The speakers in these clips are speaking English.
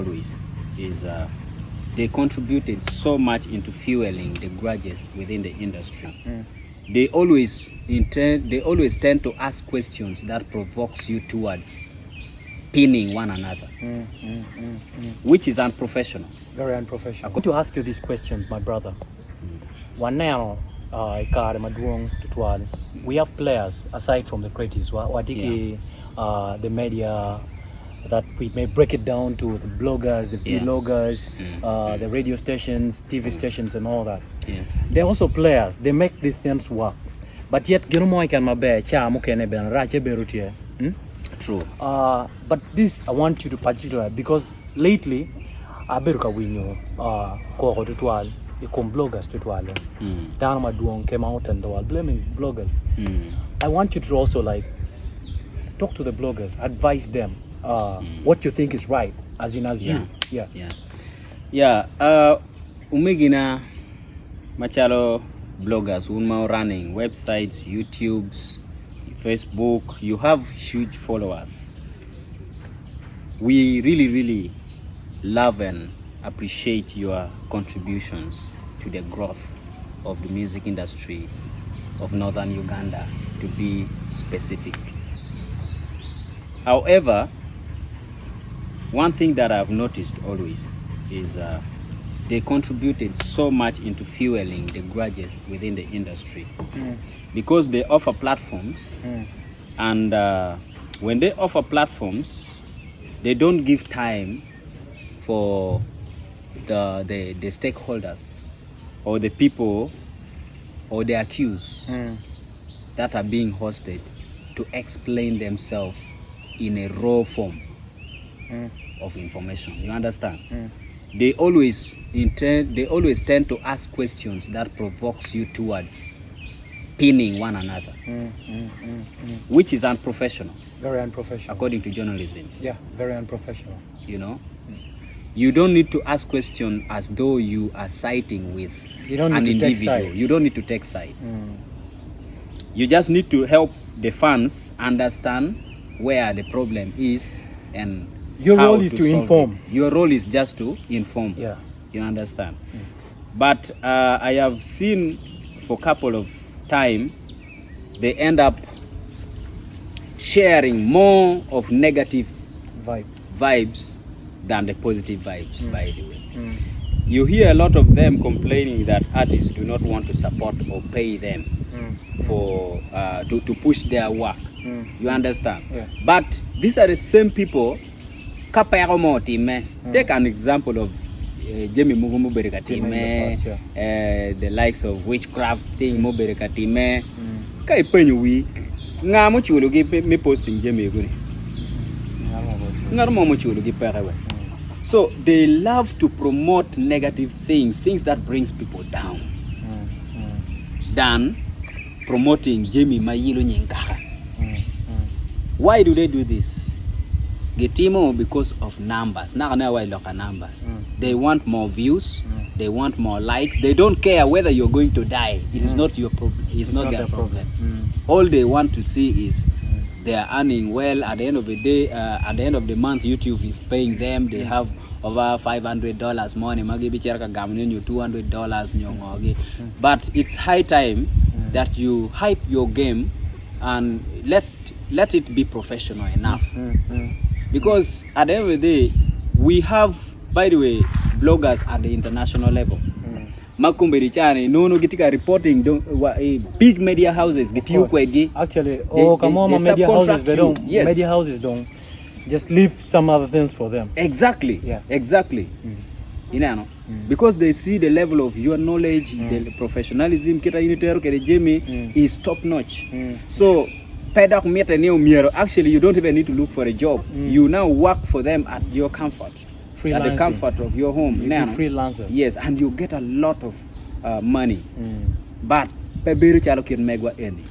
always is they contributed so much into fueling the grudges within the industry. They always tend to ask questions that provokes you towards pinning one another, which is unprofessional. Very unprofessional. I want to ask you this question, my brother. One now, we have players aside from the creatives. The media, that we may break it down to the bloggers, the vloggers, the radio stations, TV stations, and all that. They're also players. They make these things work. But yet, True. But this I want you to particular because lately, Aberuka winyo koko tutual, ikom bloggers tutual. Dana Maduong came out and they were blaming bloggers. I want you to also talk to the bloggers, advise them what you think is right, as you. Umegina machalo bloggers unma running websites, YouTubes, Facebook. You have huge followers. We really love and appreciate your contributions to the growth of the music industry of Northern Uganda, to be specific. However, one thing that I've noticed always is they contributed so much into fueling the grudges within the industry because they offer platforms, and when they offer platforms, they don't give time for the stakeholders or the people or the accused that are being hosted to explain themselves in a raw form of information. You understand? They always tend to ask questions that provokes you towards pinning one another, which is unprofessional. Very unprofessional. According to journalism. Yeah, very unprofessional. You know? You don't need to ask questions as though you are siding with an individual. You don't need to take side. You just need to help the fans understand where the problem is and your role is to inform. Your role is just to inform. Yeah. You understand? But I have seen for a couple of time they end up sharing more of negative vibes than the positive vibes, by the way. You hear a lot of them complaining that artists do not want to support or pay them for to push their work. You understand? Yeah. But these are the same people. Take an example of Jimmy Mugumu Berekatime, the likes of witchcraft thing Moberekatime. Kai penyu nga mo chulo gi me posting Jimmy guni. Nga mo chulo gi pere. So they love to promote negative things that brings people down, than promoting Jimmy Mayilo Nyinkara. Why do they do this? Getimo because of numbers. Now why look at numbers. They want more views. They want more likes. They don't care whether you're going to die. It is not your problem. It's not their problem. All they want to see is they are earning well. At the end of the day, at the end of the month, YouTube is paying them. They have over $500 money. $200. But it's high time that you hype your game and let it be professional enough. Because at the end of the day, we have, by the way, bloggers at the international level. Makumberi chane no gitika reporting big media houses actually media houses media houses don't just leave some other things for them. Exactly. You know, because they see the level of your knowledge, the professionalism is top notch. So actually you don't even need to look for a job. You now work for them at your comfort. At the comfort of your home. Now, freelancer. Yes, and you get a lot of money. But peberu chalo kin megwa eni.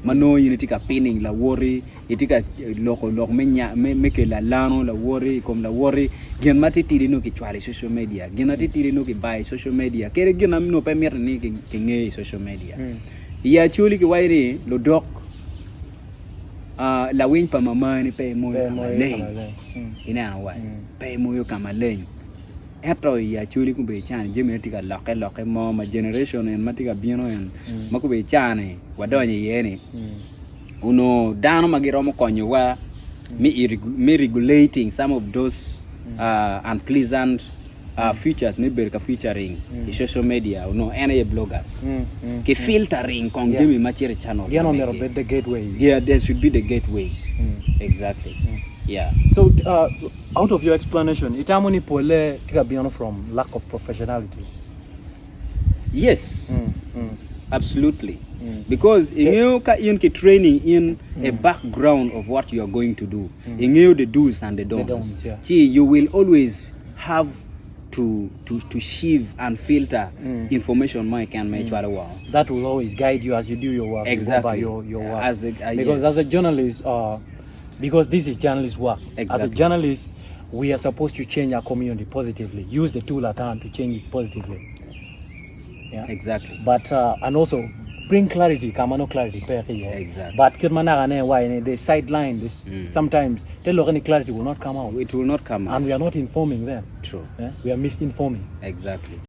Mano yinitika pinning la worry, itika loko menya meke la lano la worry kom la worry. Gen mati tiri no ki chwali social media. Gen mati tiri no ki buy social media. Kere gen amino pe mer ni ki social media. Ya chuli ki wairi lo dok la winy pa mama ni pe moyo Pe kama moyo leng kama leng. ina wa pe moyo kama leng eto ya chuli kumbe chan jemi tika loke mo ma generation en matika bieno en makube chane wadonye yene uno dano magiromo konyo wa me regulating some of those unpleasant features maybe featuring the social media any bloggers ke filtering kong jemi machire channel the gateways. Yeah, there should be the gateways. Exactly. Yeah. So out of your explanation, itamoni pole kikabiano from lack of professionality. Yes. Absolutely. Because in your training in a background of what you are going to do, in the do's and the don'ts, you will always have to sieve and filter information Mike can make that will always guide you as you do your work. Exactly. Your work. Because as a journalist, because this is journalist work. Exactly. As a journalist, we are supposed to change our community positively. Use the tool at hand to change it positively. Yeah. Exactly. But and also bring clarity. Kamano clarity. Exactly. But the sideline. Sometimes any clarity will not come out. It will not come out. And we are not informing them. True. Yeah? We are misinforming. Exactly.